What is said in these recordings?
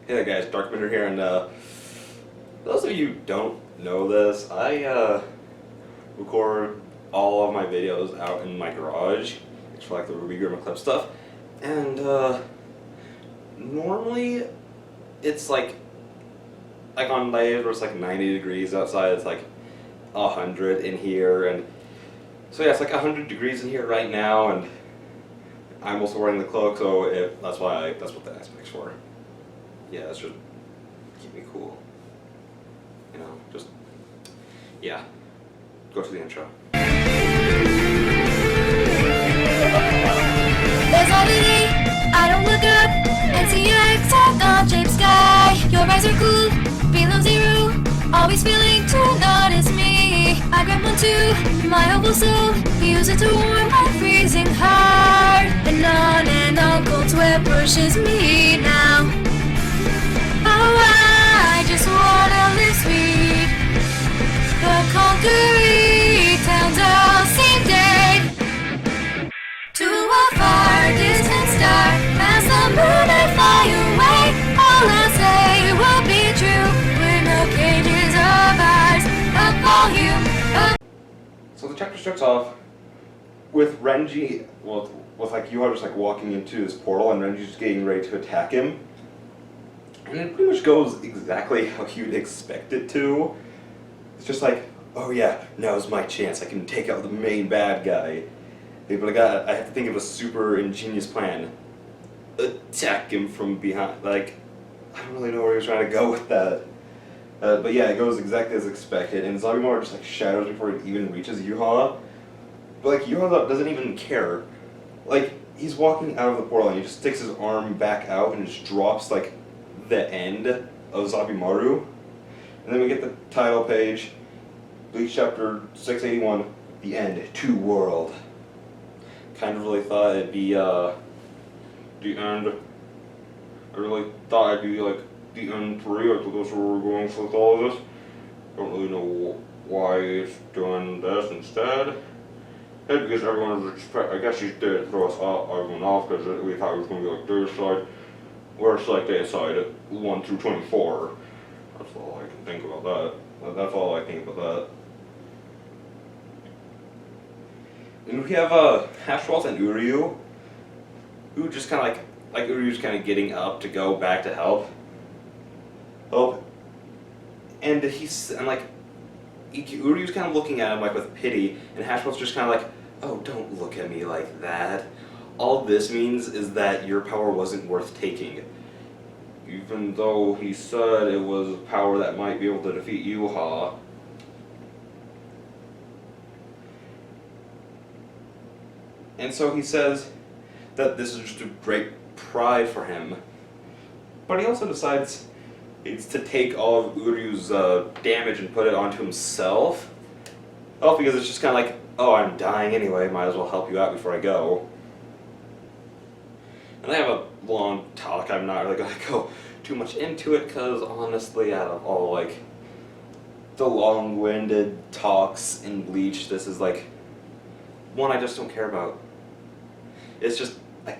Hey there guys, Darkminder here, and those of you who don't know this, I record all of my videos out in my garage. It's for like the Ruby Grimma Clip stuff, and normally it's like on days where it's like 90 degrees outside, it's like 100 in here, and so yeah, it's like 100 degrees in here right now, and I'm also wearing the cloak, so that's what the aspect's for. Yeah, it's just keep me cool. You know, just, yeah. Go to the intro. There's all the day, I don't look up and see your exact object sky. Your eyes are cool, below zero, always failing to notice me. I grab one too, my opal soul, use it to warm my freezing heart. And on cold sweat pushes me now. Oh, I just wanna live sweet. The concrete towns all seem dead. To a far distant star, as the moon I fly away. All I say will be true. We're no cages of ours, a volume of. So the chapter starts off with Renji, with like Yuha just like walking into this portal, and Renji's just getting ready to attack him. And it pretty much goes exactly how you'd expect it to. It's just like, oh yeah, now's my chance. I can take out the main bad guy. But I have to think of a super ingenious plan. Attack him from behind. Like, I don't really know where he was trying to go with that. But yeah, it goes exactly as expected. And Zombie Mara just like shatters before it even reaches Yuha. But like, Yuha doesn't even care. Like, he's walking out of the portal and he just sticks his arm back out and just drops like the end of Zabimaru. And then we get the title page, Bleach chapter 681, the end, Two World. Kind of really thought it'd be the end. I really thought it'd be like the end 3, I thought that's where we're going with all of this. Don't really know why it's doing this instead. Maybe because everyone was I guess she did throw us everyone off because we thought it was going to be like their side. Where it's like they decide 1 through 24. That's all I can think about that. That's all I think about that. And we have Hashwalt and Uryu, who just kind of like Uryu's kind of getting up to go back to help. And Uryu's kind of looking at him like with pity, and Hashwalt's just kind of like, oh, don't look at me like that. All this means is that your power wasn't worth taking. Even though he said it was a power that might be able to defeat Yuha. And so he says that this is just a great pride for him. But he also decides it's to take all of Uryu's damage and put it onto himself. Oh, because it's just kind of like, oh, I'm dying anyway, might as well help you out before I go. And they have a long talk. I'm not really going to go too much into it because honestly, out of all like the long-winded talks in Bleach, this is like one I just don't care about. It's just I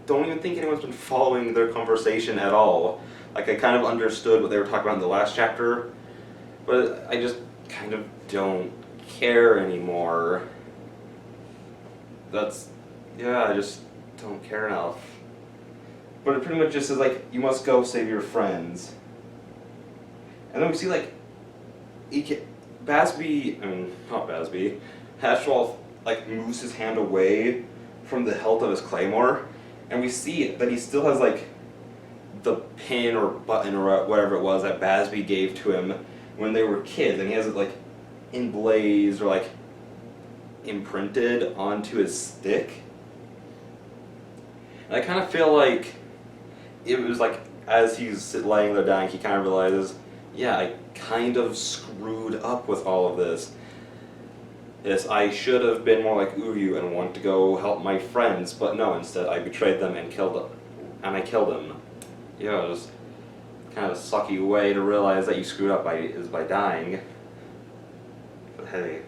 don't even think anyone's been following their conversation at all. Like I kind of understood what they were talking about in the last chapter, but I just kind of don't care anymore. I just don't care enough. But it pretty much just says like, you must go save your friends. And then we see like, Hashwalt like moves his hand away from the hilt of his claymore, and we see that he still has like the pin or button or whatever it was that Basby gave to him when they were kids, and he has it like emblazed or like imprinted onto his stick. And I kind of feel like it was like as he's laying there dying, he kind of realizes, yeah, I kind of screwed up with all of this. Yes, I should have been more like Uryu and wanted to go help my friends, but no, instead I betrayed them and I killed them. Yeah, it was kind of a sucky way to realize that you screwed up by dying. But hey,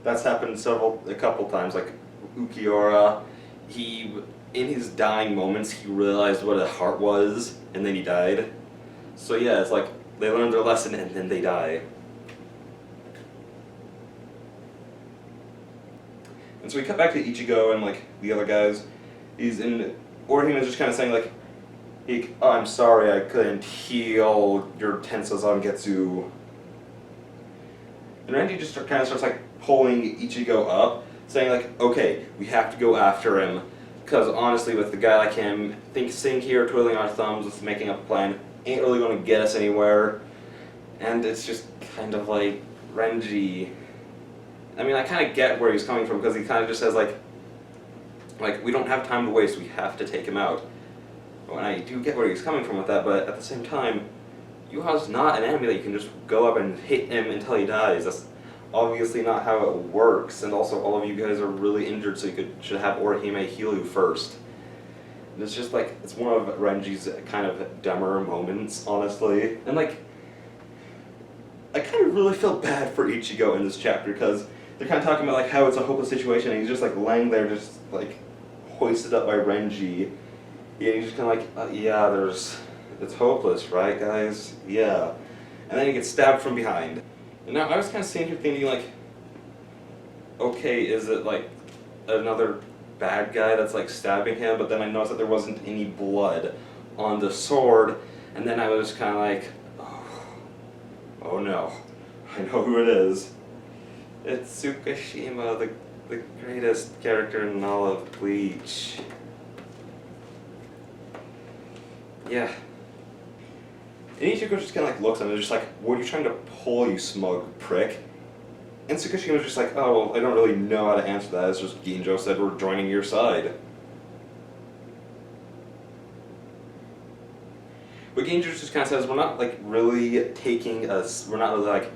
that's happened a couple times. Like Ukiura, he in his dying moments, he realized what a heart was, and then he died. So yeah, it's like they learned their lesson and then they die. And so we cut back to Ichigo and like the other guys. Orihime is just kind of saying like, oh, I'm sorry I couldn't heal your Tensa Zangetsu. And Renji just kind of starts like pulling Ichigo up, saying like, okay, we have to go after him. Because honestly, with a guy like him, sitting here twiddling our thumbs with making up a plan ain't really going to get us anywhere. And it's just kind of like, Renji. I mean, I kind of get where he's coming from, because he kind of just says like, we don't have time to waste, we have to take him out. And I do get where he's coming from with that, but at the same time, Yuha's not an enemy that you can just go up and hit him until he dies. That's obviously not how it works, and also all of you guys are really injured, so should have Orihime heal you first. And it's just like, it's one of Renji's kind of dumber moments, honestly. And like, I kind of really feel bad for Ichigo in this chapter, because they're kind of talking about like how it's a hopeless situation, and he's just like laying there just like hoisted up by Renji. Yeah, he's just kind of like, yeah, it's hopeless, right guys? Yeah. And then he gets stabbed from behind. And now I was kind of sitting here thinking like, okay, is it like another bad guy that's like stabbing him? But then I noticed that there wasn't any blood on the sword, and then I was kind of like, oh no, I know who it is. It's Tsukishima, the greatest character in all of Bleach. Yeah. And Ichigo just kind of like looks at him and is just like, what are you trying to pull, you smug prick? And Tsukishima's just like, oh, well, I don't really know how to answer that. It's just Ginjo said we're joining your side. But Ginjo just kind of says, we're not like really we're not really like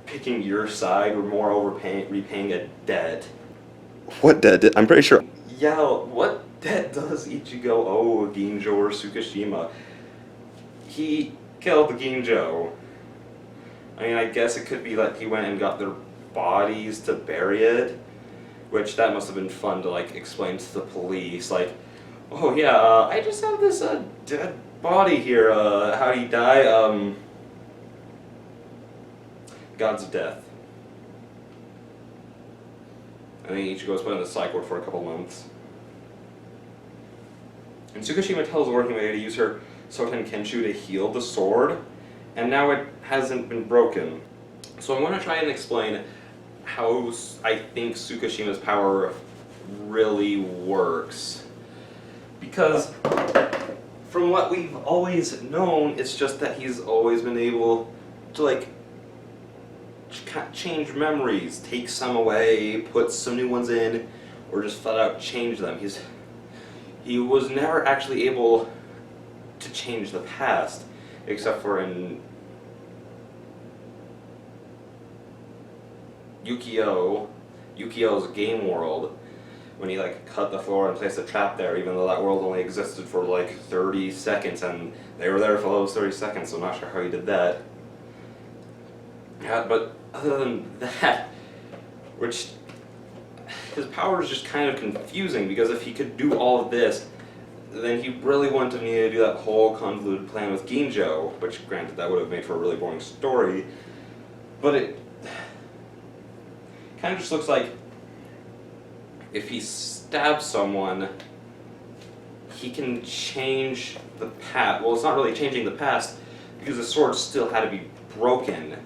picking your side, we're more repaying a debt. What debt? I'm pretty sure. Yeah, what debt does Ichigo owe Ginjo or Tsukishima? He killed the Ginjo. I mean, I guess it could be that he went and got their bodies to bury it, which that must have been fun to like explain to the police. Like, oh yeah, I just have this dead body here. How'd he die? God's death. And then Ichigo's put in the psych ward for a couple months. And Tsukishima tells Orihime to use her Soten Kenshu to heal the sword, and now it hasn't been broken. So I'm going to try and explain how I think Tsukishima's power really works. Because from what we've always known, it's just that he's always been able to like change memories, take some away, put some new ones in, or just flat out change them. He was never actually able to change the past, except for in Yukio's game world, when he like cut the floor and placed a trap there, even though that world only existed for like 30 seconds, and they were there for those 30 seconds, so I'm not sure how he did that. Yeah, but other than that, which his power is just kind of confusing, because if he could do all of this, then he really wouldn't have needed to do that whole convoluted plan with Ginjo, which granted that would have made for a really boring story, but it kind of just looks like if he stabs someone, he can change the past. Well, it's not really changing the past, because the sword still had to be broken.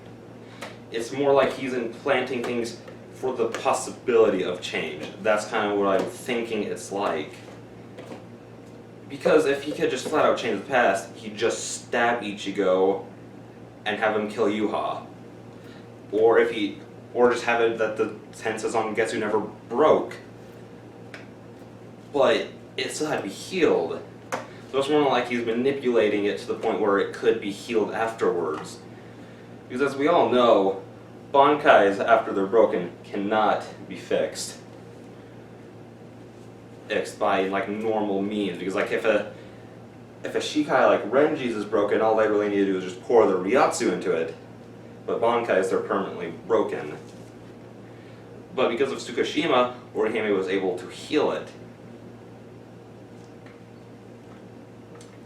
It's more like he's implanting things for the possibility of change. That's kind of what I'm thinking it's like. Because if he could just flat out change the past, he'd just stab Ichigo and have him kill Yuha. Or just have it that the Tensa Zangetsu never broke. But it still had to be healed. So it's more like he's manipulating it to the point where it could be healed afterwards. Because as we all know, Bankais, after they're broken, cannot be fixed by like normal means. Because like if a Shikai like Renji's is broken, all they really need to do is just pour the Ryatsu into it. But Bankais, they're permanently broken. But because of Tsukishima, Orihime was able to heal it.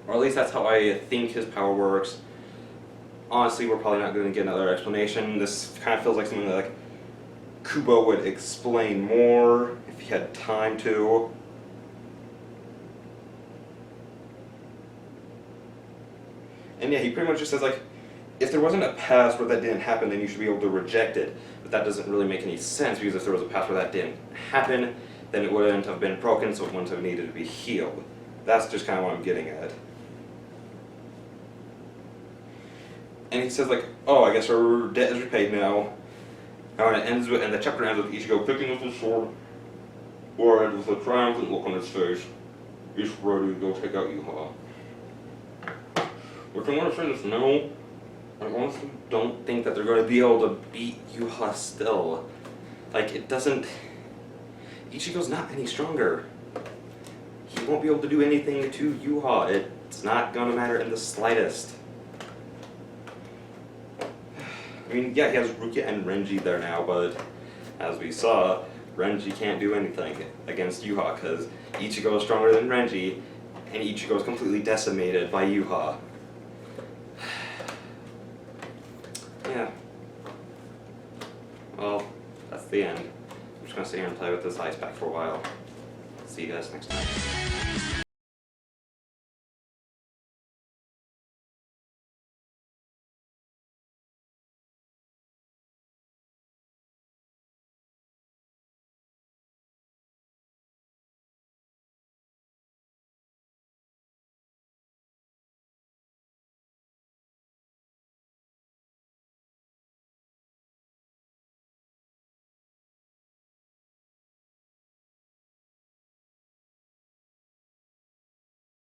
Or at least that's how I think his power works. Honestly, we're probably not going to get another explanation. This kind of feels like something that like Kubo would explain more if he had time to. And yeah, he pretty much just says like, if there wasn't a past where that didn't happen, then you should be able to reject it. But that doesn't really make any sense, because if there was a past where that didn't happen, then it wouldn't have been broken, so it wouldn't have needed to be healed. That's just kind of what I'm getting at. And he says like, oh, I guess our debt is repaid now. And the chapter ends with Ichigo picking up his sword, and with a triumphant look on his face. He's ready to go take out Yuha. Which I want to say this now, I honestly don't think that they're going to be able to beat Yuha still. Like, it doesn't... Ichigo's not any stronger. He won't be able to do anything to Yuha. It's not going to matter in the slightest. I mean, yeah, he has Rukia and Renji there now, but as we saw, Renji can't do anything against Yuha because Ichigo is stronger than Renji, and Ichigo is completely decimated by Yuha. Yeah. Well, that's the end. I'm just gonna sit here and play with this ice pack for a while. See you guys next time.